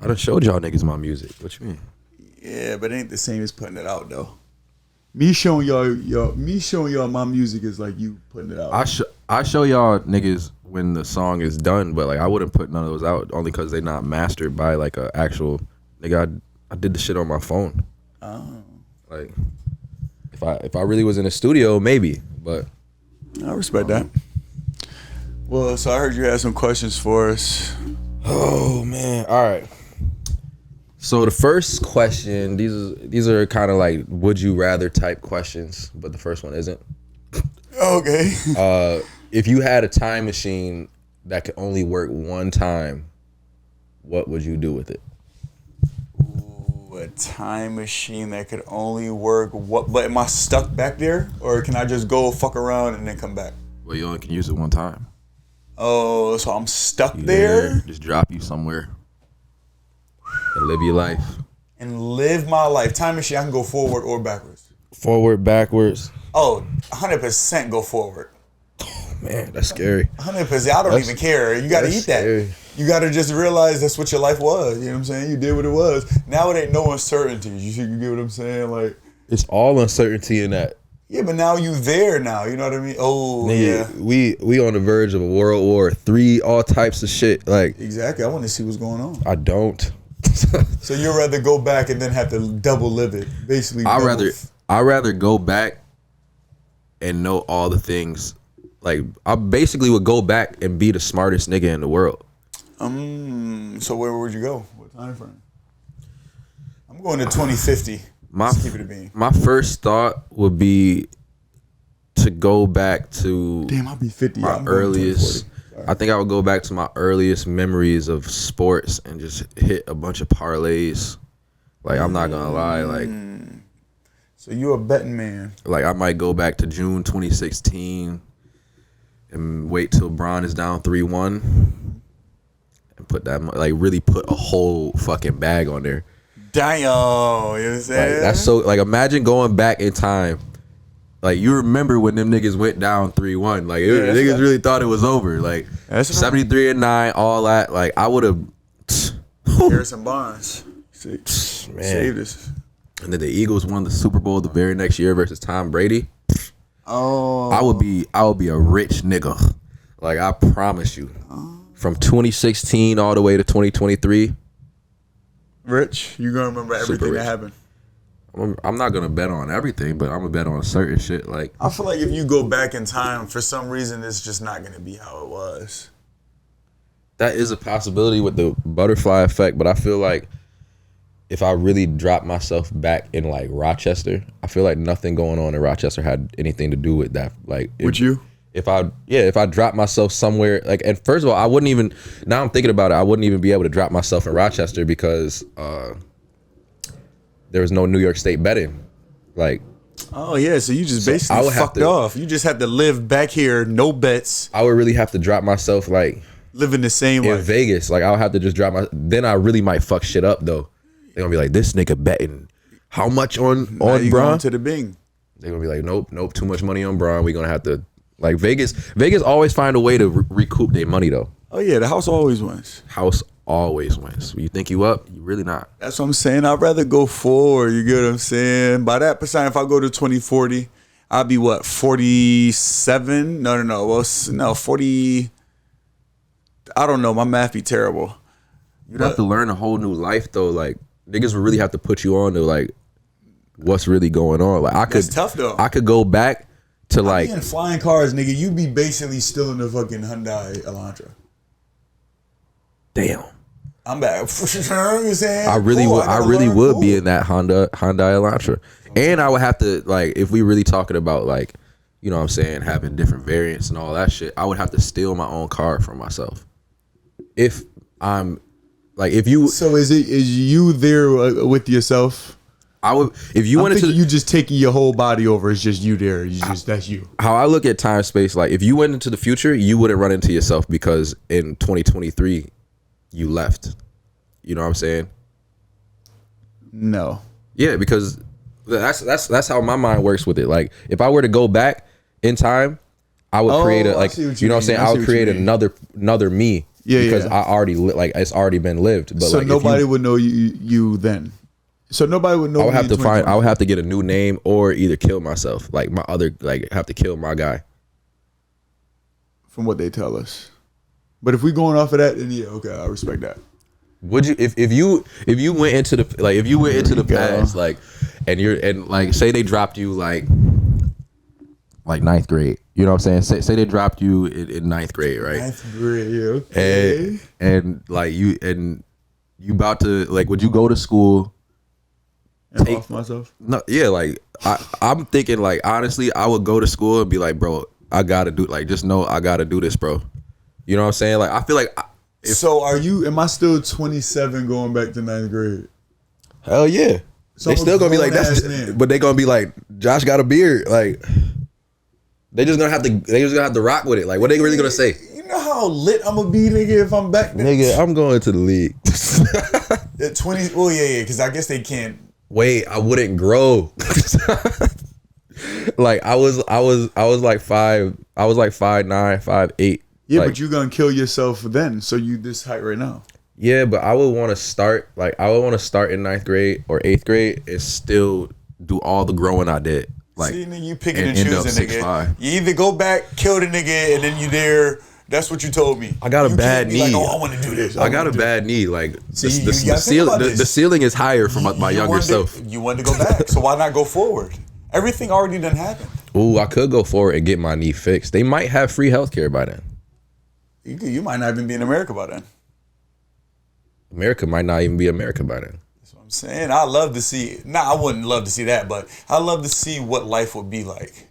done showed y'all niggas my music. What you mean? Yeah, but it ain't the same as putting it out though. Me showing y'all my music is like you putting it out. I show y'all niggas when the song is done, but like I wouldn't put none of those out only because they not mastered by like a actual nigga. I did the shit on my phone. Oh. Like if I really was in a studio, maybe, but I respect that. Well, so I heard you had some questions for us. Oh man, all right. So the first question, these are kind of like would you rather type questions, but the first one isn't. Okay. If you had a time machine that could only work one time, what would you do with it? Ooh, a time machine that could only work what? But am I stuck back there, or can I just go fuck around and then come back? Well, you only can use it one time. Oh, so I'm stuck there? Just drop you somewhere and live your life. And live my life. Time machine, I can go forward or backwards. Forward, backwards. Oh, 100% go forward. Oh, man, that's scary. 100%. I don't even care. You got to eat scary. that. You got to just realize that's what your life was. You know what I'm saying? You did what it was. Now it ain't no uncertainties. You get what I'm saying? Like, it's all uncertainty in that. Yeah, but now you there now. You know what I mean? Oh, nigga, yeah. We on the verge of a World War III, all types of shit. Like, exactly. I want to see what's going on. I don't. So you'd rather go back and then have to double live it, basically. I'd rather go back and know all the things. Like, I basically would go back and be the smartest nigga in the world. So where would you go? What time frame? I'm going to 2050. My first thought would be to go back to I'll be 50. My earliest. I think I would go back to my earliest memories of sports and just hit a bunch of parlays. Like, I'm not gonna lie, like. So you a betting man? Like, I might go back to June 2016 and wait till Bron is down 3-1 and put that, like, really put a whole fucking bag on there. Damn, you know what I'm saying? Like, that's so, like, imagine going back in time. Like, you remember when them niggas went down 3-1. Like, niggas really thought it was over. Like, 73-9, all that. Like, I would have. Harrison Barnes. Man. Saved us. And then the Eagles won the Super Bowl the very next year versus Tom Brady. Oh. I would be a rich nigga. Like, I promise you. From 2016 all the way to 2023. Rich? You gonna remember everything that happened? I'm not gonna bet on everything, but I'm gonna bet on certain shit. Like, I feel like if you go back in time, for some reason, it's just not gonna be how it was. That is a possibility with the butterfly effect, but I feel like if I really drop myself back in like Rochester, I feel like nothing going on in Rochester had anything to do with that. Like, if I drop myself somewhere, like, and first of all, I wouldn't even. Now I'm thinking about it, I wouldn't even be able to drop myself in Rochester because there was no New York State betting. Like, oh yeah, so you just basically fucked off. You just had to live back here, no bets. I would really have to drop myself, like, living the same in life. Vegas. Like, I would have to just drop then I really might fuck shit up though. They're gonna be like, this nigga betting how much on Bron? Going to the Bing. They're gonna be like, nope, too much money on Bron. We're gonna have to, like, Vegas always find a way to recoup their money though. Oh yeah, the house always wins. House always wins. When you think you up, you really not. That's what I'm saying. I'd rather go forward. You get what I'm saying? By that percent, if I go to 2040, I'll be what, 47? No. Well, no, 40. I don't know. My math be terrible. You'd have to learn a whole new life though. Like, niggas would really have to put you on to, like, what's really going on. Like, That's tough though. I could go back to, like, in flying cars, nigga. You be basically still in the fucking Hyundai Elantra. Damn. I'm back. You saying? I really would be in that Hyundai Elantra. And I would have to, like, if we really talking about, like, you know what I'm saying, having different variants and all that shit, I would have to steal my own car from myself. If I'm, like, if you. So is you there with yourself? I would, if you wanted to. You just taking your whole body over, it's just you there. That's you. How I look at time space, like, if you went into the future, you wouldn't run into yourself because in 2023, you left. You know what I'm saying? No. Yeah, because that's how my mind works with it. Like, if I were to go back in time, I would create a, like, you know what I'm saying? I would create another me. because I already like it's already been lived. But so like nobody would know you then. So nobody would know. I would have to find. I would have to get a new name or either kill myself. Like my other, like have to kill my guy. From what they tell us, but if we going off of that, then yeah, okay, I respect that. Would you if you went into the like if you went into the past like and like say they dropped you like ninth grade, you know what I'm saying? Say they dropped you in ninth grade, right? Ninth grade, yeah, okay. And like you about to like, would you go to school? And off myself? No, yeah, like I'm thinking like honestly, I would go to school and be like, bro, I gotta do like just know I gotta do this, bro. You know what I'm saying? Like I feel like. So am I still 27 going back to ninth grade? Hell yeah. So they still gonna be like but they gonna be like, Josh got a beard. Like they just gonna have to rock with it. Like what they really gonna say? You know how lit I'm gonna be, nigga, if I'm back there? Nigga, I'm going to the league. At 20, oh yeah, because I guess they can't. Wait, I wouldn't grow. Like I was like 5'9", 5'8". Yeah, like, but you're gonna kill yourself then. So you this height right now. Yeah, but I would want to start in ninth grade or eighth grade and still do all the growing I did. Like, see, nigga, you picking and choosing, nigga. 6'5". You either go back, kill the nigga, and then you there. That's what you told me. I got a bad knee. Like, oh, I want to do this. I got a bad knee. Like see, the ceiling is higher for my younger self. You wanted to go back, so why not go forward? Everything already done happened. Ooh, I could go forward and get my knee fixed. They might have free healthcare by then. You might not even be in America by then. America might not even be America by then. That's what I'm saying. I love to see. I wouldn't love to see that, but I love to see what life would be like.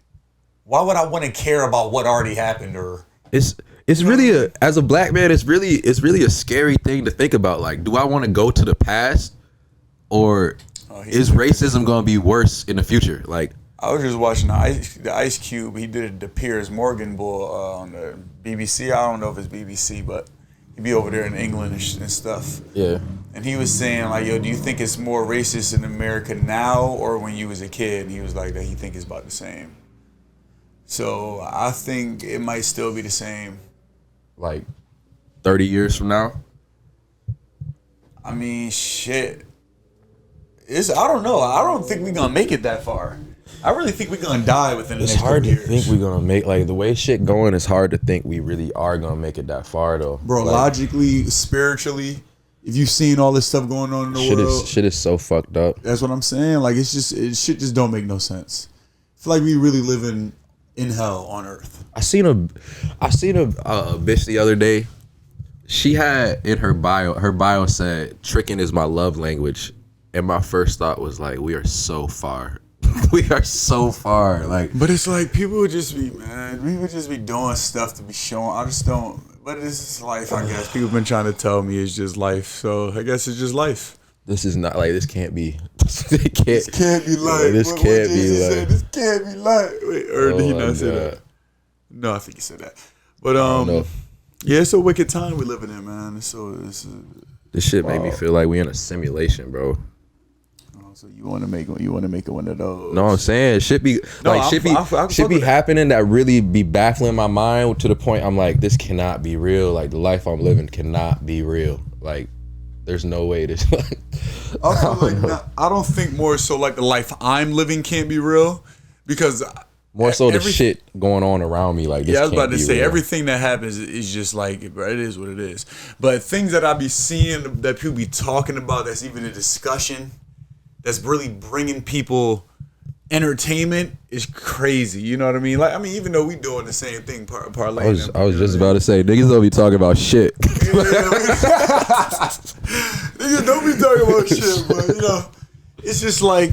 Why would I want to care about what already happened? Or it's really as a black man, it's really a scary thing to think about. Like, do I want to go to the past, or is racism going to be worse in the future? Like, I was just watching the Ice Cube. He did the Piers Morgan bull on the BBC. I don't know if it's BBC, but he'd be over there in England and stuff. Yeah. And he was saying like, yo, do you think it's more racist in America now or when you was a kid? And he was like, that he think it's about the same. So I think it might still be the same. Like 30 years from now? I mean, shit. I don't know. I don't think we're going to make it that far. I really think we're gonna die within the next couple years. It's hard to think we're gonna make, like, the way shit going, it's hard to think we really are gonna make it that far though. Bro, like, logically, spiritually, if you've seen all this stuff going on in the world, shit is so fucked up. That's what I'm saying. Like shit just don't make no sense. I feel like we really living in hell on earth. I seen a bitch the other day. She had in her bio said, "Tricking is my love language," and my first thought was like, we are so far. We are so far, like. But it's like people would just be doing stuff to be shown. I just don't. But this is life, I guess. People have been trying to tell me it's just life, so I guess it's just life. This is not like this. Can't be. This can't be life. Yeah, this can't be life. This can't be life. Wait, or did he not say that? No, I think he said that. But yeah, it's a wicked time we're living in, man. This shit made me feel like we in a simulation, bro. So you want to make it one of those? No, I'm saying shit be happening that really be baffling my mind to the point I'm like, this cannot be real. Like the life I'm living cannot be real. Like there's no way this. I don't think more so like the life I'm living can't be real, because more so the shit going on around me. Like this I was about to say real. Everything that happens is just like, bro, it is what it is. But things that I be seeing that people be talking about, that's even a discussion, that's really bringing people entertainment, is crazy. You know what I mean? Like, I mean, even though we doing the same thing, parlay. I was just about to say, niggas don't be talking about shit. Niggas don't be talking about shit, but you know, it's just like,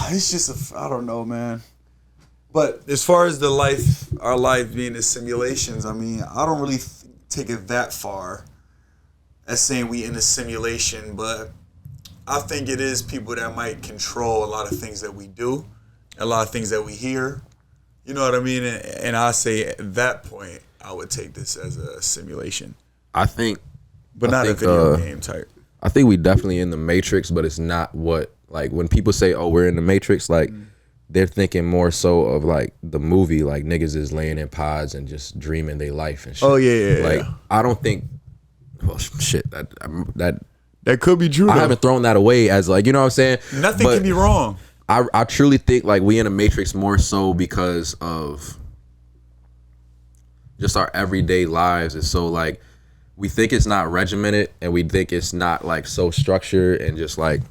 it's just I don't know, man. But as far as our life being the simulations, I mean, I don't really take it that far as saying we in a simulation, but I think it is people that might control a lot of things that we do, a lot of things that we hear. You know what I mean? And I say at that point, I would take this as a simulation. I think, but not a video game type. I think we definitely in the Matrix, but it's not what, like when people say, "Oh, we're in the Matrix," like they're thinking more so of like the movie, like niggas is laying in pods and just dreaming their life and shit. Oh yeah. Like I don't think Well, shit, That could be true. I though. haven't thrown that away as like, you know what I'm saying. Nothing But can be wrong. I truly think like we in a matrix more so because of just our everyday lives. And so like we think it's not regimented and we think it's not like so structured and just like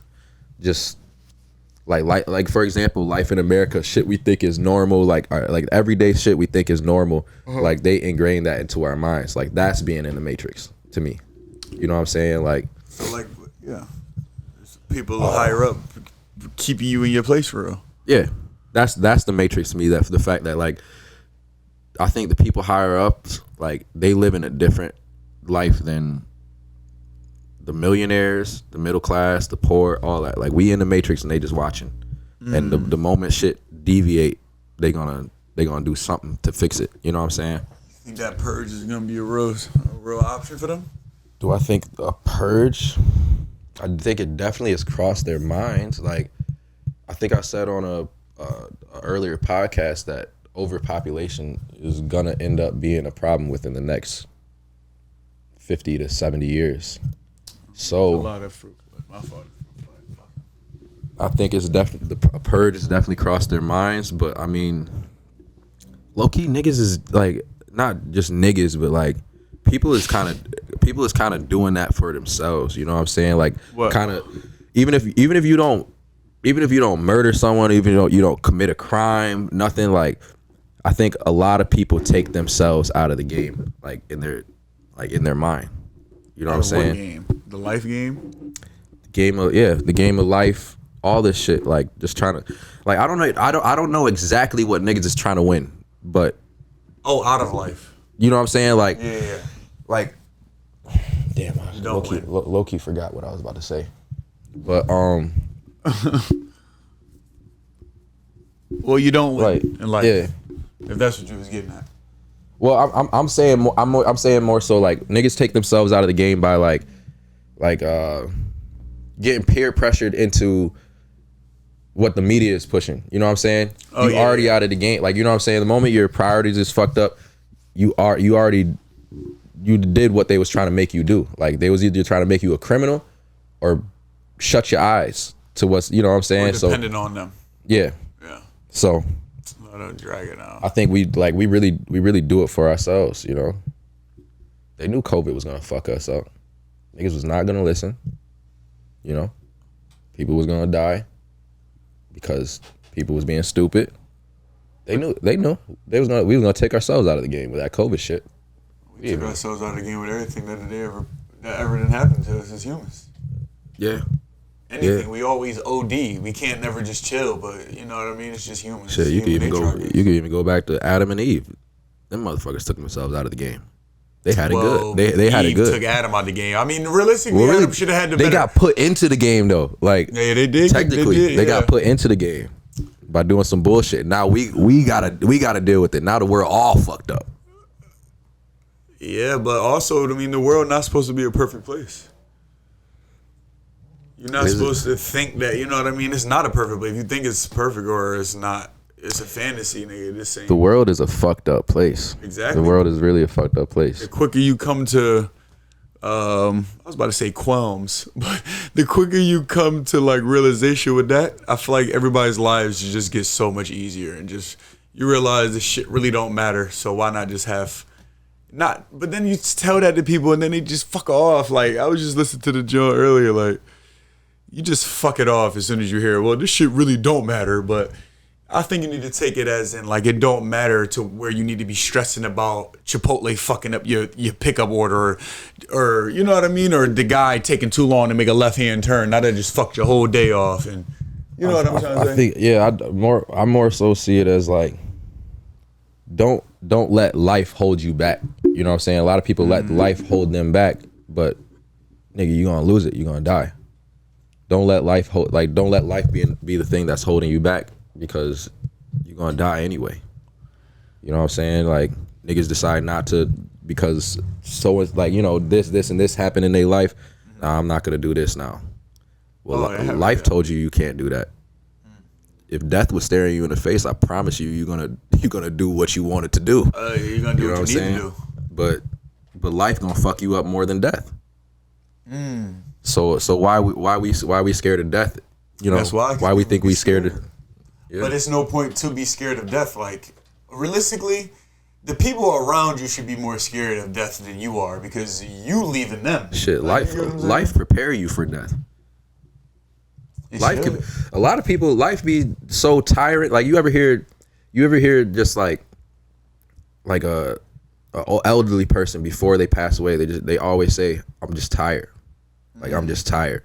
for example, life in America, shit we think is normal, like everyday shit we think is normal, like they ingrain that into our minds. Like that's being in the matrix to me. You know what I'm saying? Like, So like, yeah, there's people higher up keeping you in your place for real. yeah, that's the matrix to me. That's the fact that like I think the people higher up, like they live in a different life than the millionaires, the middle class, the poor, all that. Like we in the matrix and they just watching. And the moment shit deviate, they gonna do something to fix it. You know what I'm saying? You think that purge is gonna be a real option for them? Do I think a purge? I think it definitely has crossed their minds. Like I think I said on a earlier podcast that overpopulation is gonna end up being a problem within the next 50 to 70 years. So A lot of fruit. My fault. I think it's definitely the purge has definitely crossed their minds. But I mean, low key niggas is like not just niggas, but like people is kind of doing that for themselves. You know what I'm saying? Like kind of even if you don't murder someone, even though you don't commit a crime, nothing, like I think a lot of people take themselves out of the game, like in their mind. You know what I'm saying? What game? The life game? The game of life, all this shit, like just trying to, like I don't know exactly what niggas is trying to win, but out of life. you know what I'm saying? Like Yeah. like damn, I low key forgot what I was about to say. But Well, you don't win Right. in life. Yeah. If that's what you was getting at. Well, I'm saying more so like niggas take themselves out of the game by like getting peer pressured into what the media is pushing. You know what I'm saying? You already out of the game. Like, you know what I'm saying? The moment your priorities is fucked up, you did what they was trying to make you do. Like they was either trying to make you a criminal or shut your eyes to what's, you know what I'm saying? Or dependent on them. Yeah. Yeah. So Let them drag it out. I think we really do it for ourselves, you know. They knew COVID was gonna fuck us up. Niggas was not gonna listen. You know, people was gonna die because people was being stupid. They knew we was gonna take ourselves out of the game with that COVID shit. We took ourselves out of the game with everything that ever didn't happen to us as humans. Yeah. Anything. We always OD. We can't never just chill, but you know what I mean? It's just humans. Shit, you could even go back to Adam and Eve. Them motherfuckers took themselves out of the game. They had it good. They had it good. Took Adam out of the game. I mean, realistically, Adam should have had the better. They got put into the game though. Like yeah, they did. Technically, they got put into the game by doing some bullshit. Now we gotta deal with it. Now that we're all fucked up. Yeah, but also, I mean, the world not supposed to be a perfect place. You're not supposed to think that, you know what I mean? It's not a perfect place. If you think it's perfect or it's not, it's a fantasy, nigga. This ain't. The world is a fucked up place. Exactly. The world is really a fucked up place. The quicker you come to, I was about to say qualms, but the quicker you come to like realization with that, I feel like everybody's lives just get so much easier and just, you realize this shit really don't matter. So why not just have, but then you tell that to people and then they just fuck off. Like, I was just listening to the joke earlier, like, you just fuck it off as soon as you hear, well, this shit really don't matter. But I think you need to take it as in, like, it don't matter to where you need to be stressing about Chipotle fucking up your pickup order or you know what I mean? Or the guy taking too long to make a left-hand turn. Now that just fucked your whole day off. And you know what I'm trying to say? I think, yeah, I more so see it as like, don't let life hold you back. You know what I'm saying? A lot of people let life hold them back, but nigga, you gonna lose it. You gonna die. Don't let life be the thing that's holding you back because you're gonna die anyway. You know what I'm saying? Like niggas decide not to because so it's like, you know, this and this happened in their life. Nah, I'm not gonna do this now. Well, life told you can't do that. If death was staring you in the face, I promise you're gonna do what you wanted to do. You're gonna do what you need to do. But life gonna fuck you up more than death. So why we scared of death? You know, That's why. Why we think we scared of. Yeah. But it's no point to be scared of death. Like, realistically, the people around you should be more scared of death than you are because you leaving them. Shit, like, life prepare you for death. A lot of people, life be so tiring. Like, you ever hear just like a elderly person before they pass away, they always say, I'm just tired. Like, I'm just tired.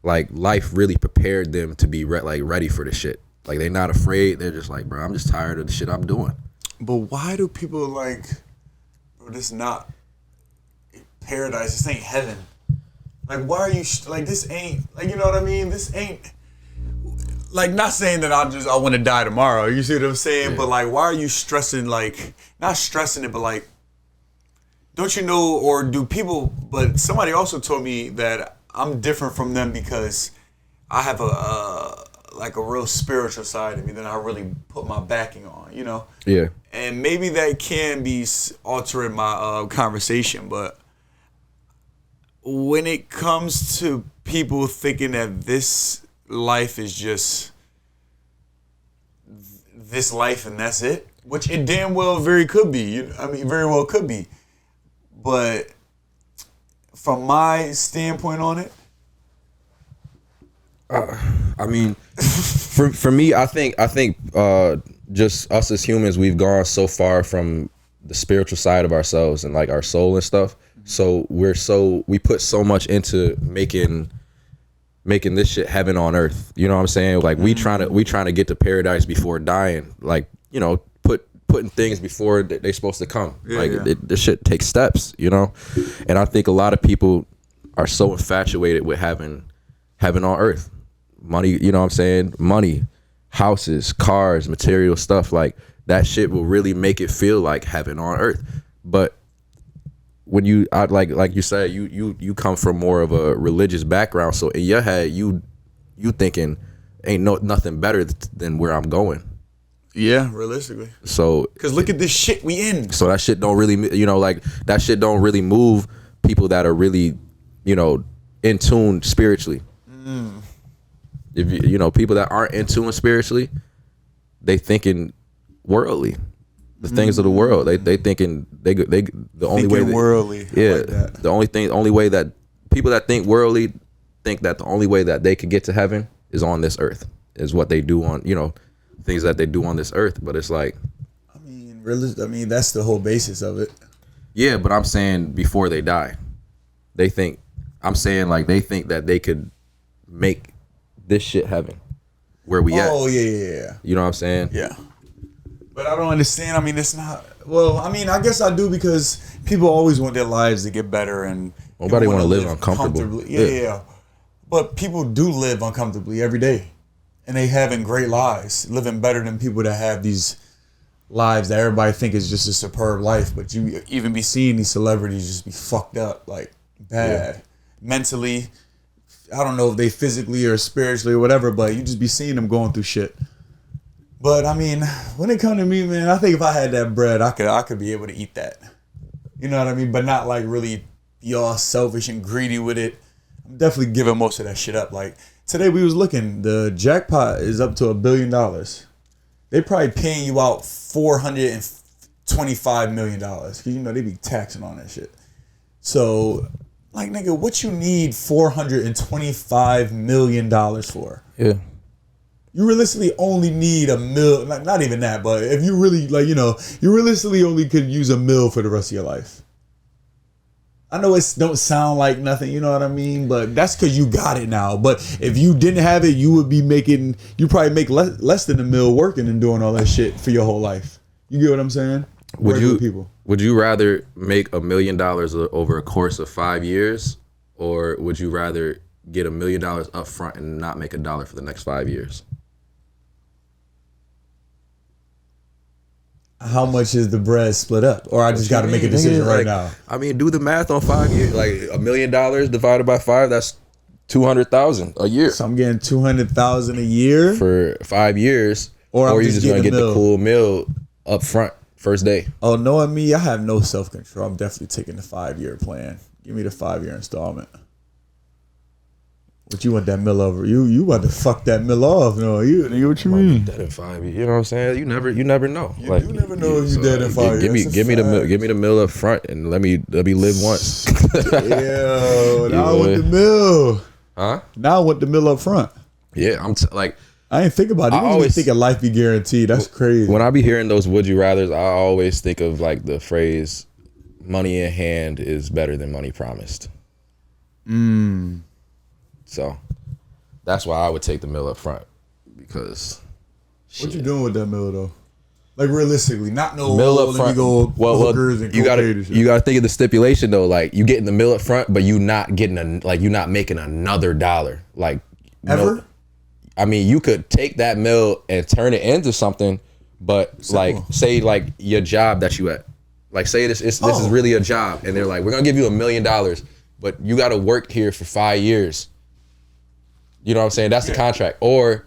Like, life really prepared them to be ready for the shit. Like, they're not afraid. They're just like, bro, I'm just tired of the shit I'm doing. But why do people bro, this not paradise, this ain't heaven. Like, why are you, this ain't, you know what I mean? This ain't, not saying that I want to die tomorrow. You see what I'm saying? Yeah. But, why are you stressing, not stressing it, but, don't you know, or do people, but somebody also told me that I'm different from them because I have a real spiritual side of me that I really put my backing on, you know? Yeah. And maybe that can be altering my conversation, but when it comes to people thinking that this life is just this life and that's it, which it damn well very well could be. But from my standpoint on it, for me, I think just us as humans, we've gone so far from the spiritual side of ourselves and our soul and stuff. So we put so much into making this shit heaven on earth. You know what I'm saying? We trying to get to paradise before dying. Putting things before they're supposed to come. This shit takes steps, you know? And I think a lot of people are so infatuated with having heaven on earth. Money, you know what I'm saying? Money, houses, cars, material stuff, that shit will really make it feel like heaven on earth. But when you like you said, you come from more of a religious background, so in your head you thinking ain't nothing better than where I'm going. Yeah, realistically. So, because look at this shit we in. So that shit don't really, that shit don't really move people that are really, in tune spiritually. If people that aren't in tune spiritually, they thinking worldly, the things of the world. They thinking the only way worldly. Yeah, the only way that people that think worldly think that the only way that they could get to heaven is on this earth, is what they do on things that they do on this earth. But it's that's the whole basis of it. Yeah, but I'm saying before they die, they think that they could make this shit heaven where we at. Oh yeah. You know what I'm saying? Yeah. But I don't understand. It's not. Well, I guess I do, because people always want their lives to get better, and nobody want to live uncomfortably. Yeah. But people do live uncomfortably every day, and they having great lives, living better than people that have these lives that everybody think is just a superb life. But you even be seeing these celebrities just be fucked up, bad, mentally. I don't know if they physically or spiritually or whatever, but you just be seeing them going through shit. But when it comes to me, man, I think if I had that bread, I could be able to eat that. You know what I mean? But not really be all selfish and greedy with it. I'm definitely giving most of that shit up. Today we was looking, the jackpot is up to $1 billion. They probably paying you out $425 million, because they be taxing on that shit. So, nigga, what you need $425 million for? Yeah. You realistically only need $1 million, not even that, but if you really, you realistically only could use $1 million for the rest of your life. I know it don't sound like nothing, you know what I mean? But that's because you got it now. But if you didn't have it, you probably make less than $1 million working and doing all that shit for your whole life. You get what I'm saying? Would you rather make $1 million over a course of 5 years, or would you rather get $1 million up front and not make a dollar for the next 5 years? How much is the bread split up? Or I just got to make a decision right now? Do the math on 5 years. $1 million divided by 5, that's $200,000 a year. So I'm getting $200,000 a year for 5 years, or you just gonna get the cool meal up front first day. Oh, knowing me, I have no self control. I'm definitely taking the 5-year plan. Give me the 5-year installment. What you want that mill over? You about to fuck that mill off? No, nigga. What you mean? Dead in 5 years. You know what I'm saying? You never know. You do never know if you dead in 5 years. Give me the mill up front and let me live once. Yeah, now I want the mill. Huh? Now I want the mill up front. Yeah, I ain't think about it. I always think of life be guaranteed. That's crazy. When I be hearing those would you rathers, I always think of like the phrase, "Money in hand is better than money promised." So that's why I would take the mill up front, because what you doing with that mill though? Like realistically, not no mill up front. Hookers and you gotta think of the stipulation though. Like you getting the mill up front, but you not getting you're not making another dollar. Like ever. I mean, you could take that mill and turn it into something, but like say like your job that you at. Like say this is really a job, and they're like, we're gonna give you $1 million, but you got to work here for 5 years. You know what I'm saying? That's the contract. Or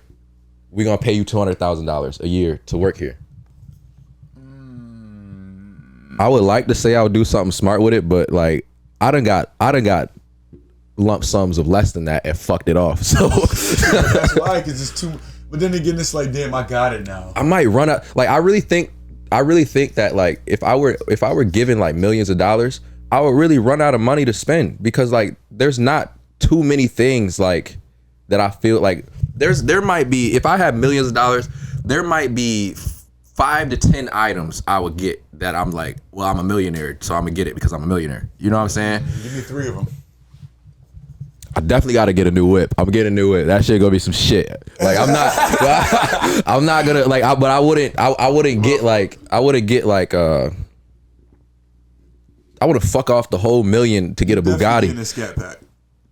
we're gonna pay you $200,000 a year to work here. I would like to say I would do something smart with it, but like I done got lump sums of less than that and fucked it off. So that's why, because it's too. But then again, it's like, damn, I got it now. I might run out. Like I really think that like if I were given like millions of dollars, I would really run out of money to spend, because like there's not too many things like that I feel like there might be, if I had millions of dollars, there might be 5 to 10 items I would get that I'm like, well, I'm a millionaire, so I'm gonna get it because I'm a millionaire. You know what I'm saying? Give me 3 of them. I definitely got to get a new whip. I'm getting a new whip. That shit gonna be some shit. Like I'm not gonna like. But I wouldn't get like. I would fuck off the whole $1 million to get a Bugatti. In a scat pack.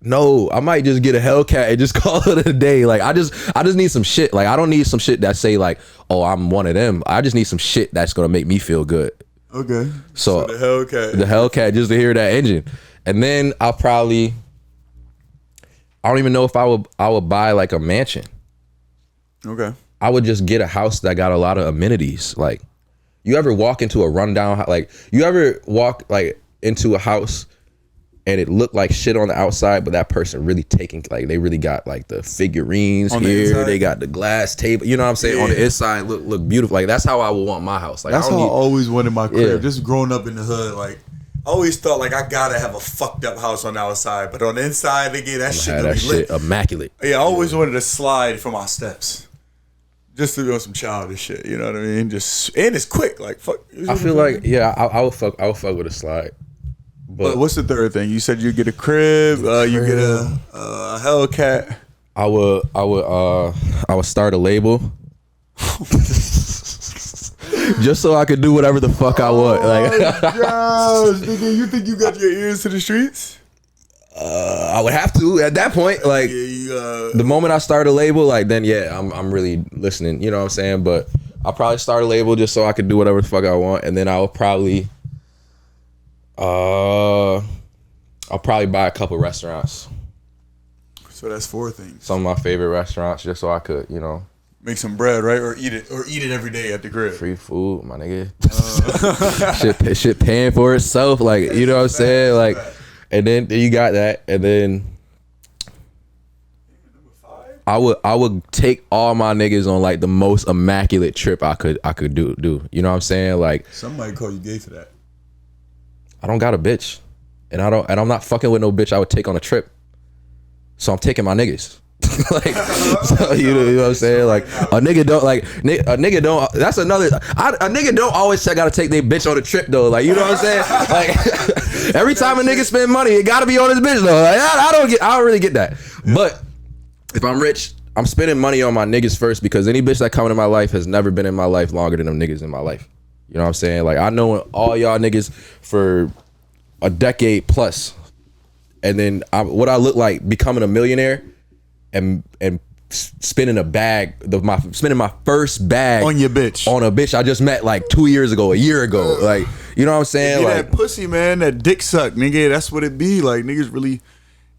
No, I might just get a Hellcat and just call it a day. Like I just need some shit. Like I don't need some shit that say like, oh, I'm one of them. I just need some shit that's gonna make me feel good. Okay. So the Hellcat, just to hear that engine, and then I don't even know if I would buy like a mansion. Okay. I would just get a house that got a lot of amenities. Like, you ever walk into a rundown, like you ever walk like into a house and it looked like shit on the outside, but that person really like they really got like the figurines on here, they got the glass table, you know what I'm saying? Yeah. On the inside look beautiful. Like that's how I would want my house. Like that's how I always wanted my crib. Just growing up in the hood, like I always thought like I gotta have a fucked up house on the outside, but on the inside, again, that shit gonna be lit. Immaculate. Yeah, I always wanted to slide for my steps, just to do some childish shit. You know what I mean? Just and it's quick. Like fuck. I feel like I would fuck with a slide. But what's the third thing? You said you get a crib. You get a Hellcat. I would start a label. Just so I could do whatever the fuck I want. Like, gosh, nigga, you think you got your ears to the streets? I would have to at that point. Like, the moment I start a label, like then I'm really listening. You know what I'm saying? But I'll probably start a label just so I could do whatever the fuck I want, and then I'll probably buy a couple restaurants. So that's 4 things. Some of my favorite restaurants, just so I could, make some bread, right? Or eat it every day at the crib. Free food, my nigga. Shit paying for itself. Like, you know what I'm saying? Like, and then you got that. And then I would take all my niggas on like the most immaculate trip I could do. You know what I'm saying? Like, somebody call you gay for that. I don't got a bitch. And I'm not fucking with no bitch I would take on a trip. So I'm taking my niggas. Like, so, you know what I'm saying? Like, a nigga don't. That's another. A nigga don't always say gotta take their bitch on a trip though. Like, you know what I'm saying? Like, every time a nigga spend money, it gotta be on his bitch though. Like, I don't really get that. But if I'm rich, I'm spending money on my niggas first, because any bitch that come into my life has never been in my life longer than them niggas in my life. You know what I'm saying? Like, I know all y'all niggas for a decade plus, and then what I look like becoming a millionaire. And spending spending my first bag on your bitch, on a bitch I just met like 2 years ago, a year ago. Like, you know what I'm saying? Yeah, like, that pussy, man, that dick suck, nigga. That's what it be. Like, niggas really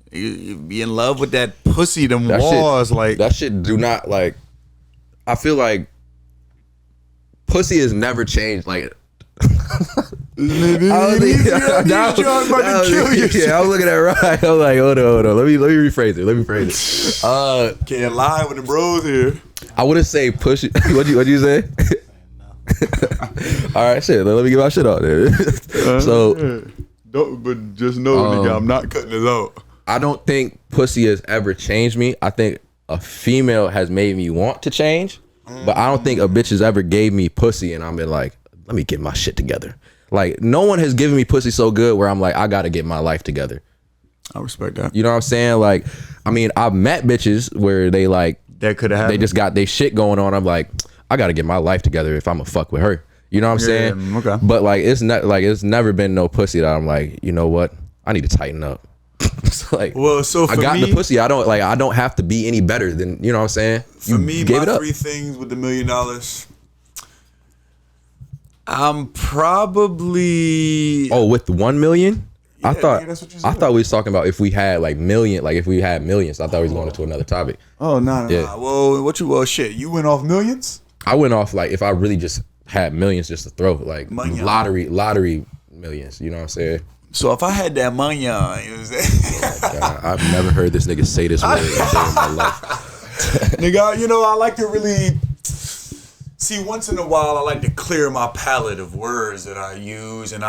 be in love with that pussy. Them walls, like that shit. Do not like. I feel like pussy has never changed. Like, Nigga, I was these thinking- drugs about to kill you. yeah, I was looking at Ryan. I was like, hold on. Let me rephrase it. Can't lie when the bros here. I wouldn't say pussy. What'd you say? All right, shit. Let me get my shit out there. So, don't. But just know, nigga, I'm not cutting this out. I don't think pussy has ever changed me. I think a female has made me want to change, but I don't think a bitch has ever gave me pussy and I've been like, let me get my shit together. Like, no one has given me pussy so good where I'm like, I gotta get my life together. I respect that. You know what I'm saying? Like, I mean, I've met bitches where they like, That could have happened. they just got they shit going on. I'm like, I gotta get my life together if I'm gonna fuck with her. You know what I'm saying? Okay. But like, it's not like it's never been no pussy that I'm like, you know what? I need to tighten up. It's like, Well, so I for got me, the pussy. I don't have to be any better than, you know what I'm saying? for me, my it up. 3 things with the $1 million. I'm probably. Oh, with 1 million? I thought nigga, that's what you I said. thought we was talking about if we had like million, like if we had millions. I thought we was going into another topic. Oh no. Yeah. Well, shit. You went off millions. I went off like if I really just had millions just to throw, like Money. lottery millions. You know what I'm saying? So if I had that money, you know what I'm saying? God, I've never heard this nigga say this word a day in my life. Nigga, you know, I like to really see once in a while. I like to clear my palette of words that I use, and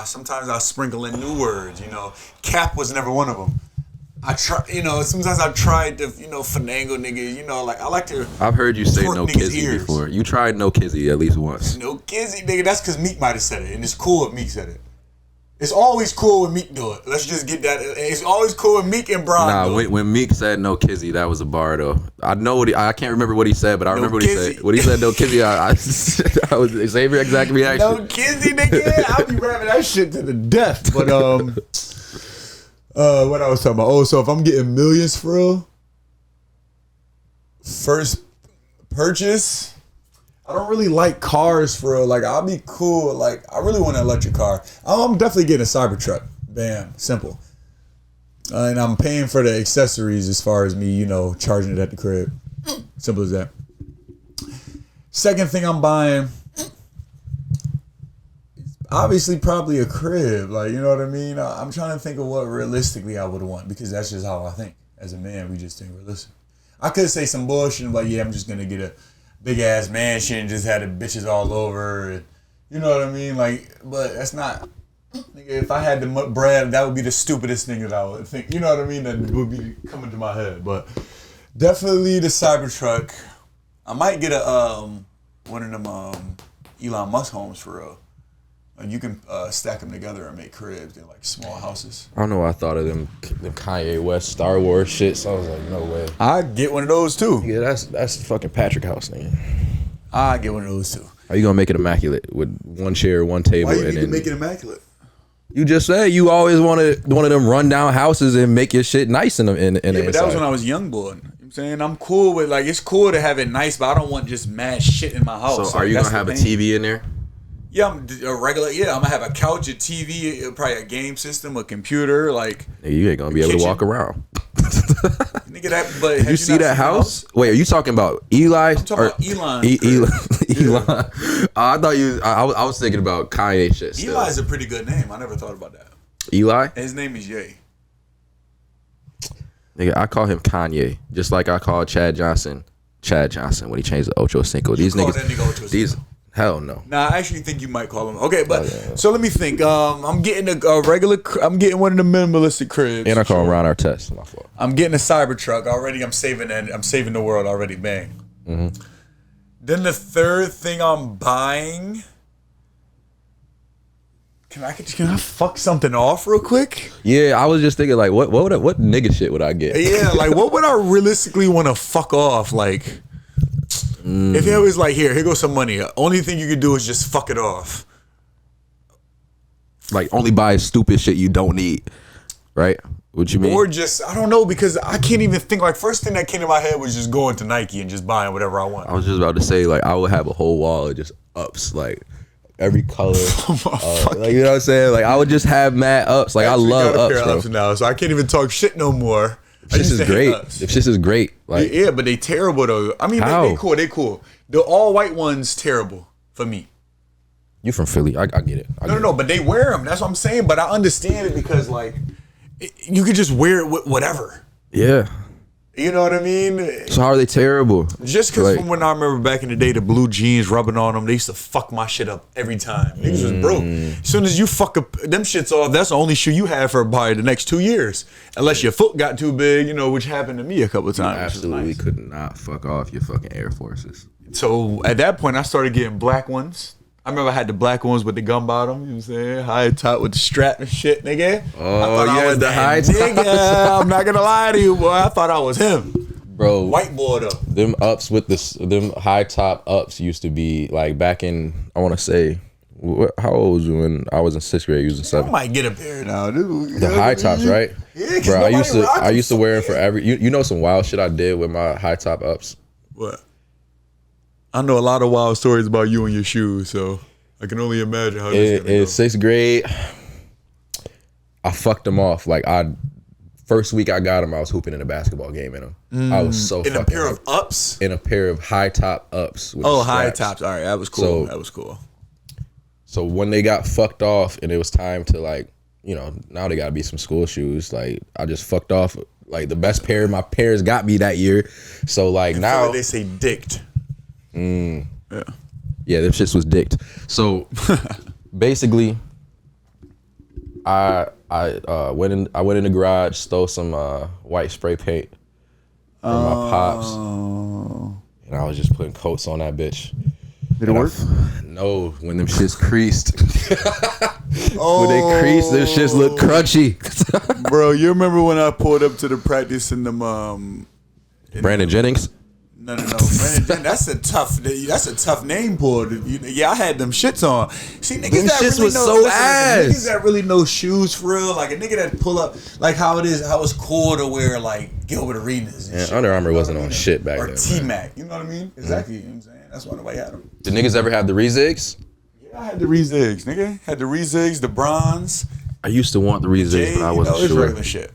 sometimes I sprinkle in new words. You know, cap was never one of them. I try, sometimes I've tried to, finagle niggas. You know, like I like to. I've heard you say twerk no niggas' kizzy ears. before. You tried no kizzy at least once. No kizzy, nigga. That's because Meek might have said it, and it's cool if Meek said it. It's always cool when Meek do it. Let's just get that. It's always cool when Meek and Brian Nah, do it. when Meek said no kizzy, that was a bar though. I know I can't remember what he said, but I remember what he kizzy. said. When he said no kizzy, I was the same exact reaction. No kizzy, nigga. I'll be rapping that shit to the death. But what I was talking about. Oh, so if I'm getting millions for real, first purchase. I don't really like cars for real. Like, I'll be cool. Like, I really want an electric car. I'm definitely getting a Cybertruck. Bam. Simple. And I'm paying for the accessories as far as me, charging it at the crib. Simple as that. Second thing I'm buying, obviously probably a crib. Like, you know what I mean? I'm trying to think of what realistically I would want, because that's just how I think. As a man, we just think realistic. I could say some bullshit like, yeah, I'm just going to get a big ass mansion, just had the bitches all over, and you know what I mean? Like, but that's not. Nigga, if I had the bread, that would be the stupidest thing that I would think. You know what I mean? That would be coming to my head. But definitely the Cybertruck. I might get a one of them Elon Musk homes for real. Like, you can stack them together and make cribs. They're like small houses. I don't know why I thought of them Kanye West Star Wars shit. So I was like, no way. I get one of those too. Yeah, that's fucking Patrick House, nigga. I get one of those too. How you gonna make it immaculate with one chair, one table, Why you and need to then make it immaculate? you just said you always wanted one of them rundown houses and make your shit nice in the Yeah, but that was when I was young boy. You know what I'm saying? I'm cool with, like, it's cool to have it nice, but I don't want just mad shit in my house. So are you That's gonna have the a thing. TV in there? Yeah, I'm gonna have a couch, a TV, probably a game system, a computer, like. Nigga, you ain't gonna be able to kitchen. walk around. Nigga, that. But Did you see that house? Wait, are you talking about Eli? I'm talking about Elon. Elon. I thought you. I was thinking about Kanye shit. Still. Eli's a pretty good name. I never thought about that. Eli. His name is Ye. Nigga, I call him Kanye, just like I call Chad Johnson when he changed the Ocho Cinco. These call niggas. that nigga Ocho These. Cinco? Hell no. Nah, I actually think you might call him. Okay, but Okay. so let me think. I'm getting a regular. I'm getting one of the minimalistic cribs. And I call him Ron Artest. My fault. I'm getting a Cybertruck already. I'm saving the world already. Bang. Mm-hmm. Then the third thing I'm buying. Can I fuck something off real quick? Yeah, I was just thinking like, what nigga shit would I get? Yeah, like what would I realistically want to fuck off? Like, if it was like, here goes some money. Only thing you can do is just fuck it off. Like only buy stupid shit you don't need, right? What you mean? Or just, I don't know, because I can't even think. Like, first thing that came to my head was just going to Nike and just buying whatever I want. I was just about to say like I would have a whole wall of just ups, like every color. Like, you know what I'm saying? Like I would just have mad ups. Like I love got a pair ups, of bro. ups now, so I can't even talk shit no more. If shit is great. If shit is great, like Yeah, but they terrible though. I mean, How? they cool. They cool. The all white one's terrible for me. You from Philly? I get it. No, but they wear them. That's what I'm saying. But I understand it because like you could just wear it with whatever. Yeah. You know what I mean? So how are they terrible? Just because from when I remember back in the day, the blue jeans rubbing on them, they used to fuck my shit up every time. Niggas was broke. As soon as you fuck up them shits off, that's the only shoe you have for probably the next 2 years. Unless your foot got too big, you know, which happened to me a couple of times. You absolutely could not fuck off your fucking Air Forces. So at that point, I started getting black ones. I remember I had the black ones with the gum bottom, you know what I'm saying? High top with the strap and shit, nigga. Oh, yeah, the high top. Nigga, I'm not gonna lie to you, boy. I thought I was him. Bro. White boy, though. Them ups with them high top ups used to be like back in, I want to say, how old was you when I was in 6th grade using 7th? I might get a pair now, dude. The high tops, right? Yeah, bro, I used to wear them for every, you know some wild shit I did with my high top ups? What? I know a lot of wild stories about you and your shoes, so I can only imagine how this is gonna go. In 6th grade, I fucked them off. Like first week I got them, I was hooping in a basketball game in them. I was so in fucking a pair of ups. In a pair of high top ups. With high tops. All right, that was cool. That was cool. So when they got fucked off, and it was time to like, you know, now they gotta be some school shoes. Like I just fucked off like the best pair my parents got me that year. So like now they say dicked. Yeah, them shits was dicked. So basically, I went in the garage, stole some white spray paint from my pops, and I was just putting coats on that bitch. Did it work? No, when them shits creased. When they creased, them shits look crunchy. Bro, you remember when I pulled up to the practice in them Brandon Jennings? No. Brandon, that's a tough name, boy. Yeah, I had them shits on. See, niggas them that shits really was know, so ass. Niggas that really know shoes for real, like a nigga that pull up, like how it's cool to wear like Gilbert Arenas. And shit, Under Armour wasn't on shit back or then. Or T-Mac, you know what I mean? Exactly. You know what I'm saying? That's why nobody had them. Did niggas ever have the Rezigs? Yeah, I had the Rezigs, nigga. Had the Rezigs, the bronze. I used to want the Rezigs, but I wasn't sure. Regular shit.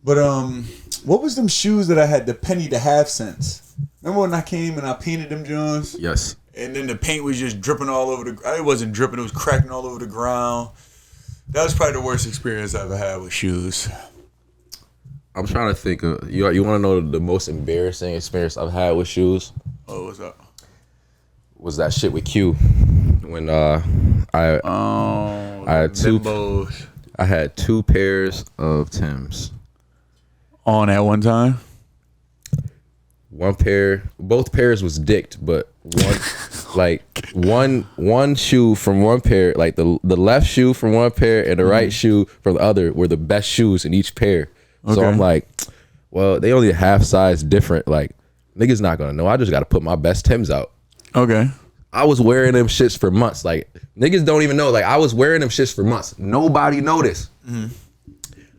But what was them shoes that I had? The penny to half cents. Remember when I came and I painted them Jones? Yes. And then the paint was just dripping all over the. It wasn't dripping. It was cracking all over the ground. That was probably the worst experience I ever had with shoes. I'm trying to think of you want to know the most embarrassing experience I've had with shoes? Oh, what's up? Was that shit with Q when I had I had 2 pairs of Timbs on at one time. Both pairs was dicked, but one shoe from one pair, like the left shoe from one pair and the right shoe from the other were the best shoes in each pair. Okay. So I'm like, well, they only half size different. Like, niggas not gonna know. I just gotta put my best Timbs out. Okay. I was wearing them shits for months. Like, niggas don't even know. Like, I was wearing them shits for months. Nobody noticed.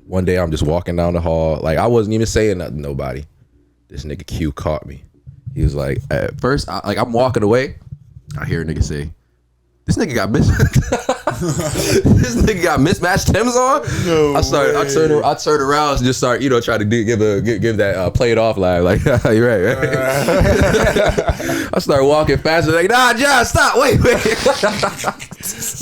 One day I'm just walking down the hall. Like, I wasn't even saying nothing to nobody. This nigga Q caught me. He was like, at first, I'm walking away. I hear a nigga say, this nigga got this nigga got mismatched Timbs on. No I turned around and just start, you know, try to give that play it off line. Like, you're right. I started walking faster. Like, nah, John, stop. Wait.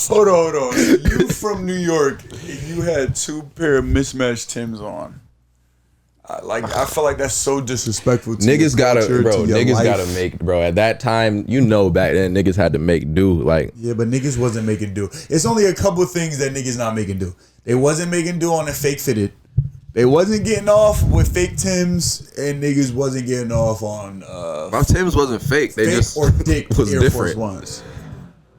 Hold on. You from New York? You had 2 pair of mismatched Timbs on. I feel like that's so disrespectful to niggas life. gotta make, bro, at that time, you know, back then niggas had to make do. Like, yeah, but niggas wasn't making do. It's only a couple things that niggas not making do. They wasn't making do on the fake fitted. They wasn't getting off with fake Timbs, and niggas wasn't getting off on my Timbs wasn't fake. They fake just or dick was Air different. Force Ones.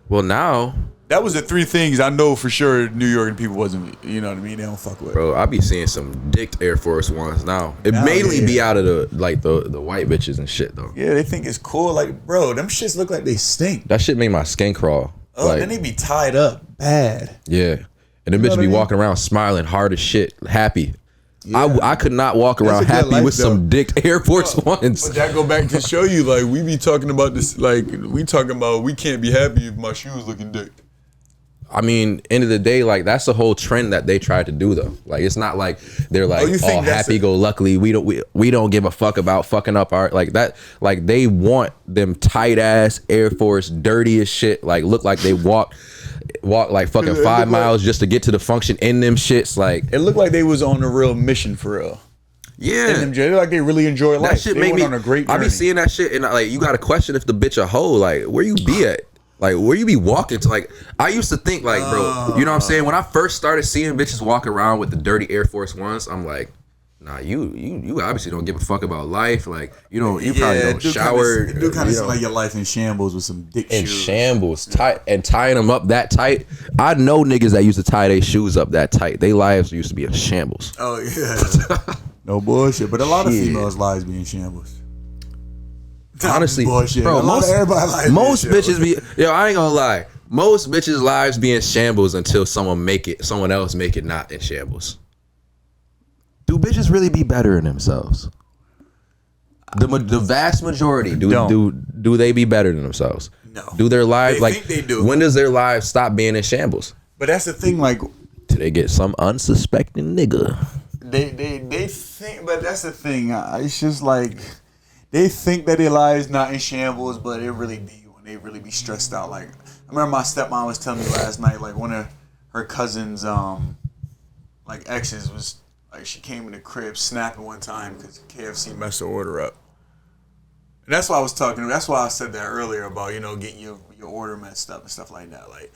Well, now that was the 3 things I know for sure New York people wasn't, you know what I mean? They don't fuck with. Bro, I be seeing some dicked Air Force Ones now. It mainly be out of the white bitches and shit though. Yeah, they think it's cool. Like, bro, them shits look like they stink. That shit made my skin crawl. Oh, like, then they be tied up bad. Yeah. And them bitches be walking around smiling hard as shit, happy. Yeah. I could not walk around happy with some dicked Air Force Ones. But that go back to show you, like, we be talking about this, like, we talking about we can't be happy if my shoes looking dicked. I mean, end of the day, like that's the whole trend that they tried to do though. Like it's not like they're like all happy go lucky. We don't give a fuck about fucking up our like that. Like they want them tight ass Air Force dirty as shit. Like look like they walk like fucking 5 miles just to get to the function in them shits. Like it looked like they was on a real mission for real. Yeah, in them, like they really enjoy life. That shit they make went me on a great journey. I be seeing that shit and like you gotta question if the bitch a hoe. Like where you be at? Like where you be walking to? Like I used to think like, bro, you know what I'm saying? When I first started seeing bitches walk around with the dirty Air Force Ones, I'm like, nah, you obviously don't give a fuck about life. Like you probably don't shower. It do kind of seem like your life in shambles with some dick shoes. In shambles, tight and tying them up that tight. I know niggas that used to tie their shoes up that tight. Their lives used to be in shambles. Oh yeah, no bullshit. But a lot of females' lives be in shambles. Honestly, bullshit. Bro, most bitches be I ain't gonna lie. Most bitches' lives be in shambles until someone else make it not in shambles. Do bitches really be better in themselves? The vast majority do they be better than themselves? No. Do their lives think they do. When does their lives stop being in shambles? But that's the thing, like till they get some unsuspecting nigga. They think, but that's the thing. It's just like they think that their lives not in shambles, but it really be when they really be stressed out. Like I remember my stepmom was telling me last night, like one of her cousins, like exes was like she came in the crib snapping one time because KFC messed her order up. And that's why I was talking. That's why I said that earlier about getting your order messed up and stuff like that. Like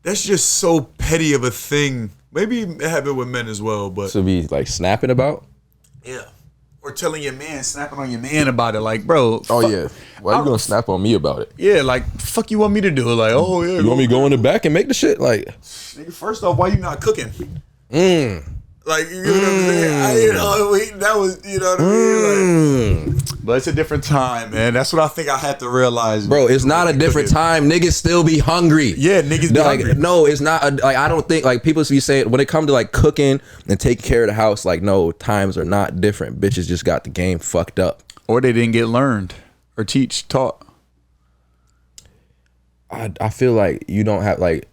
that's just so petty of a thing. Maybe it happen with men as well, but to be like snapping about. Yeah. Or telling your man, snapping on your man about it, like, bro. Oh yeah, why you gonna snap on me about it? Yeah, like, fuck you want me to do? Like, oh yeah, you want me to go in the back and make the shit? Like, nigga, first off, why you not cooking? Like, you know what I'm saying? That was, you know what I mean? Like, but it's a different time, man. That's what I think I had to realize, bro. It's not a different time. Niggas still be hungry. Yeah, niggas be hungry. No, it's not. Like, I don't think like people be saying when it comes to like cooking and taking care of the house. Like, no, times are not different. Bitches just got the game fucked up, or they didn't get learned or taught. I feel like you don't have like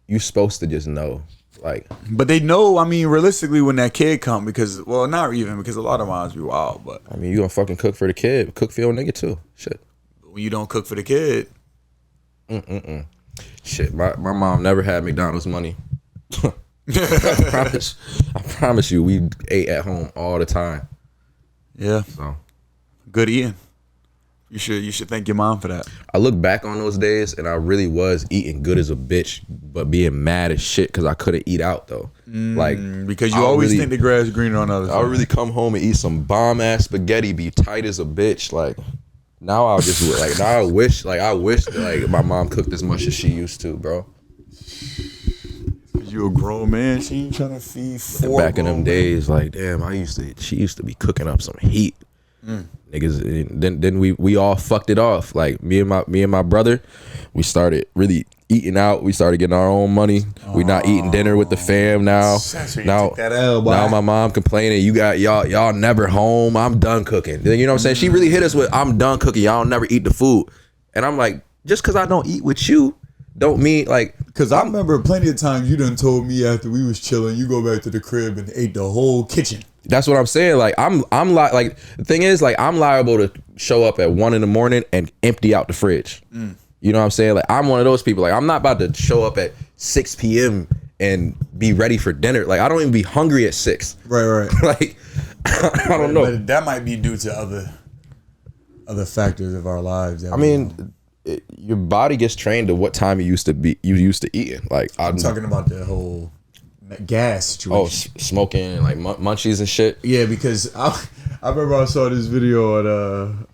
you're supposed to just know. Like, but they know. I mean, realistically, when that kid come, because not even because a lot of moms be wild. But I mean, you gonna fucking cook for the kid, cook for your nigga too. Shit. When you don't cook for the kid, shit. My mom never had McDonald's money. I promise you, we ate at home all the time. Yeah. So good eating. You should thank your mom for that. I look back on those days and I really was eating good as a bitch, but being mad as shit because I couldn't eat out though. Like because you always think the grass is greener on the other side. I'll really come home and eat some bomb ass spaghetti, be tight as a bitch. Like now I'll just like now I wish that, like my mom cooked as much as she used to, bro. You a grown man, she ain't trying to feed four. Back in them days, like damn, she used to be cooking up some heat. Niggas, then we all fucked it off. Like me and my brother, we started really eating out. We started getting our own money. We not eating dinner with the fam now. Now my mom complaining, you got y'all never home. I'm done cooking. You know what I'm saying? She really hit us with, I'm done cooking. Y'all never eat the food. And I'm like, just because I don't eat with you, don't mean like. Because I remember plenty of times you done told me after we was chilling, you go back to the crib and ate the whole kitchen. That's what I'm saying. Like I'm like the thing is like I'm liable to show up at 1 a.m. and empty out the fridge. You know what I'm saying? Like I'm one of those people. Like I'm not about to show up at 6 p.m. and be ready for dinner. Like I don't even be hungry at 6. Right. Like I don't know. But that might be due to other factors of our lives. I mean, your body gets trained to what time you used to eating. Like I'm talking about the whole gas situation. Oh, smoking and like munchies and shit. Yeah, because I remember I saw this video on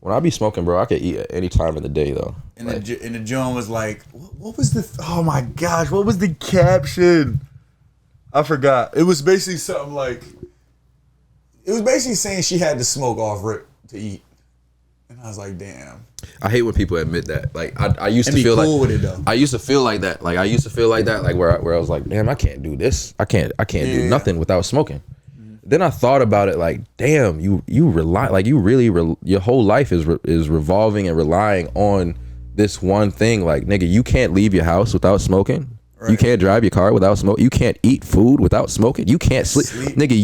when I be smoking, bro, I could eat at any time of the day though. And the John was like, what was the? Oh my gosh, what was the caption? I forgot. It was basically something like, it was basically saying she had to smoke off rip to eat. And I was like, damn. I hate when people admit that. Like I used to be feel cool like with it though. I used to feel like that. Like I used to feel like that. Like where I was like, damn, I can't do this. I can't do nothing without smoking. Then I thought about it. Like, damn, you rely like you really your whole life is revolving and relying on this one thing. Like, nigga, you can't leave your house without smoking. Right. You can't drive your car without smoking. You can't eat food without smoking. You can't sleep. Nigga,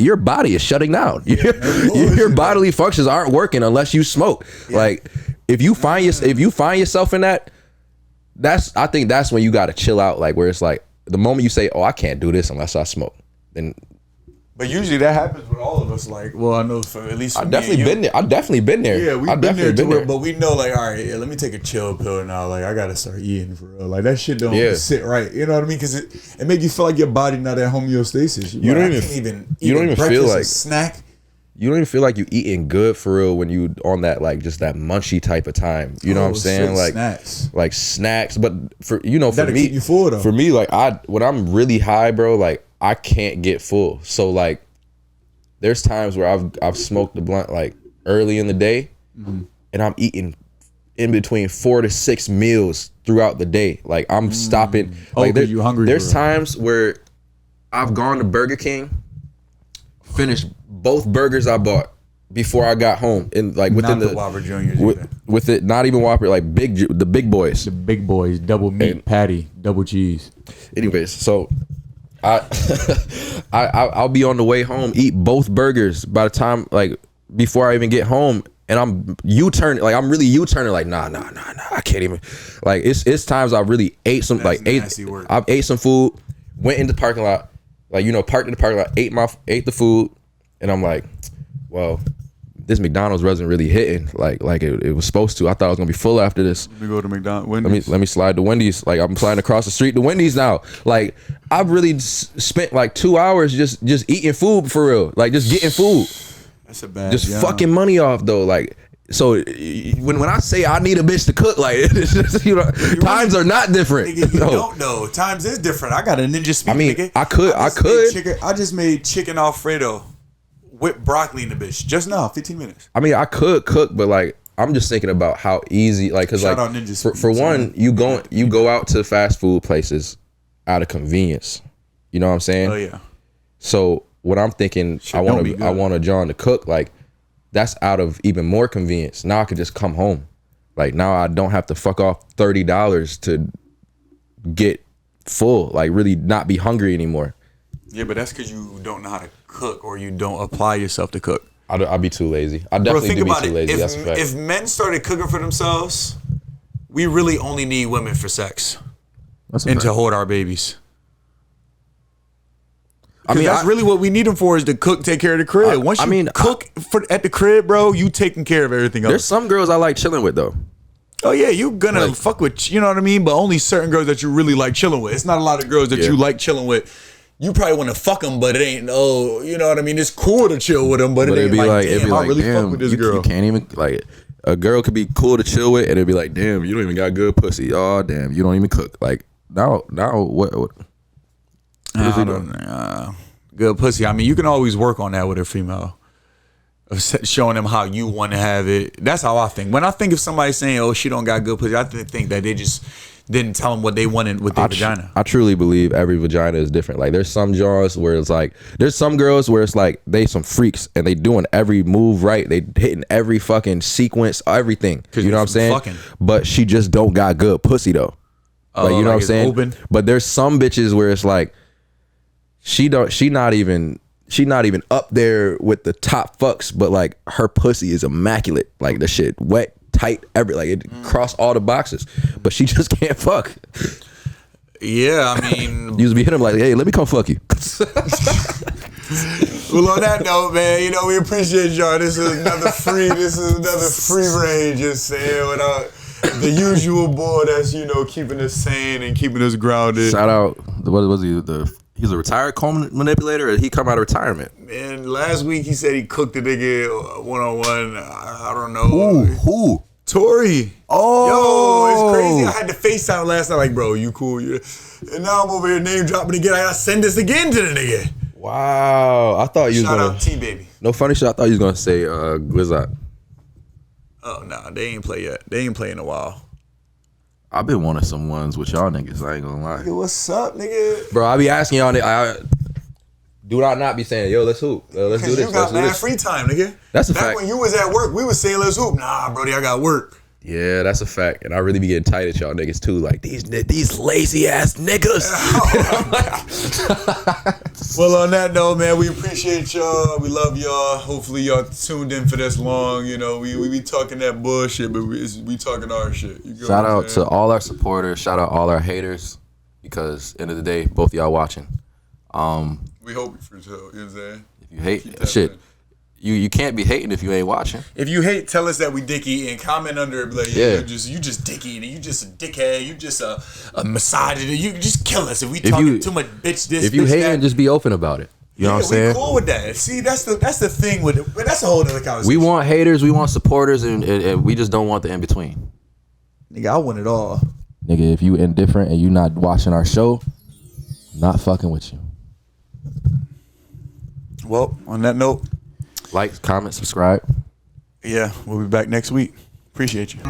your body is shutting down. Your bodily functions aren't working unless you smoke. Yeah. Like, if you find yourself in that, I think that's when you gotta chill out. Like, where it's like the moment you say, "Oh, I can't do this unless I smoke," then. But usually that happens with all of us. Like, well, I know for at least for I've definitely been there. I've definitely been there. Yeah, we've been there too. But we know, like, all right, yeah, let me take a chill pill now. Like, I gotta start eating for real. Like, that shit don't sit right. You know what I mean? Because it make you feel like your body not at homeostasis. You don't even feel like snack. You don't even feel like you eating good for real when you on that, like, just that munchy type of time. You know what I'm saying? Like snacks. But for for that'll me, keep you full, though. For me, like, when I'm really high, bro, like, I can't get full. So, like, there's times where I've smoked a blunt like early in the day, and I'm eating in between 4 to 6 meals throughout the day. Like, I'm stopping. Like, you hungry? There's times where I've gone to Burger King, finished both burgers I bought before I got home, and like within not the Whopper Juniors, with it, not even Whopper, like the big boys, double meat patty, double cheese. Anyways, so. I'll be on the way home, eat both burgers by the time, like, before I even get home, and I'm U-turning, like, I'm really U-turning, like, nah, I can't even, like, it's times I really ate some, I've ate some food, went in the parking lot, like, parked in the parking lot, ate the food, and I'm like, well, this McDonald's wasn't really hitting like it was supposed to. I thought I was gonna be full after this. Let me go to McDonald's. Wendy's. Let me slide to Wendy's. Like, I'm sliding across the street to Wendy's now. Like, I've really spent like 2 hours just eating food for real. Like, just getting food. That's a bad. Just fucking money off though. Like, so when I say I need a bitch to cook, like, it's just, times are not different. Nigga, you don't know. Times is different. I got a ninja speaker. I mean, nigga. I could. I just made chicken Alfredo with broccoli in the bitch just now, 15 minutes. I mean, I could cook, but like, I'm just thinking about how easy, like, cause shout like, out Ninja for one, you go out to fast food places out of convenience. You know what I'm saying? Oh yeah. So what I'm thinking, I want a John to cook, like, that's out of even more convenience. Now I could just come home. Like, now I don't have to fuck off $30 to get full, like, really not be hungry anymore. Yeah, but that's because you don't know how to cook, or you don't apply yourself to cook. I'd be too lazy. I definitely do be too lazy. That's a fact. If men started cooking for themselves, we really only need women for sex and to hold our babies. I mean, that's really what we need them for, is to cook, take care of the crib. Once you cook at the crib, bro, you taking care of everything else. There's some girls I like chilling with, though. Oh yeah, you gonna fuck with, you know what I mean? But only certain girls that you really like chilling with. It's not a lot of girls that you like chilling with. You probably want to fuck them, but it ain't. Oh, you know what I mean? It's cool to chill with them, but it ain't like, damn, I really fuck with this girl. You can't even, like, a girl could be cool to chill with, and it'd be like, damn, you don't even got good pussy. Oh, damn, you don't even cook. Like, now, what is he doing? Good pussy. I mean, you can always work on that with a female, of showing them how you want to have it. That's how I think. When I think of somebody saying, "Oh, she don't got good pussy," I think that they just didn't tell them what they wanted with their vagina. I truly believe every vagina is different. Like, there's some jaws where it's like, there's some girls where it's like they some freaks and they doing every move right. They hitting every fucking sequence, everything. You know what I'm saying? But she just don't got good pussy though. Like, you know what I'm saying? Open. But there's some bitches where it's like she not even up there with the top fucks, but like her pussy is immaculate. Like, the shit wet, tight, it cross all the boxes, but she just can't fuck. Yeah, I mean, you used to be hitting him like, hey, let me come fuck you. Well, on that note, man, we appreciate y'all. This is another free range, just saying, without the usual boy that's keeping us sane and keeping us grounded. Shout out, what was he? He's a retired Cone Minipulator, or he come out of retirement? Man, last week he said he cooked a nigga one-on-one. I don't know. Who? Tori. Oh. Yo, it's crazy. I had to FaceTime last night, like, bro, you cool? And now I'm over here name dropping again. I gotta send this again to the nigga. Wow. I thought you was gonna... Shout out T-Baby. No funny shit. I thought you was gonna say Glizzard. Oh, nah. They ain't play yet. They ain't play in a while. I've been wanting some ones with y'all niggas. I ain't gonna lie. Nigga, what's up, nigga? Bro, I be asking y'all. Do I not be saying, yo, let's hoop. Let's do this. You got mad free time, nigga. That's a fact. Back when you was at work, we was saying, let's hoop. Nah, brody, I got work. Yeah, that's a fact. And I really be getting tight at y'all niggas too. Like these lazy ass niggas. Well, on that note, man, we appreciate y'all. We love y'all. Hopefully y'all tuned in for this long. You know, we be talking that bullshit, but we talking our shit. You Shout out to all our supporters. Shout out all our haters. Because end of the day, both y'all watching. We hope for sure. You know what I'm saying? If you hate shit, you can't be hating if you ain't watching. If you hate, tell us that we dick eating. Comment under it, like, yeah, you just dick eating. You just a dickhead. You just a misogynist. You just kill us if we talking too much bitch this. If you bitch hating, that. just be open about it. You know what I'm saying? We cool with that. See, that's the thing with it. But that's a whole other conversation. We want haters, we want supporters, and we just don't want the in between. Nigga, I want it all. Nigga, if you indifferent and you not watching our show, I'm not fucking with you. Well, on that note, like, comment, subscribe. Yeah, we'll be back next week. Appreciate you.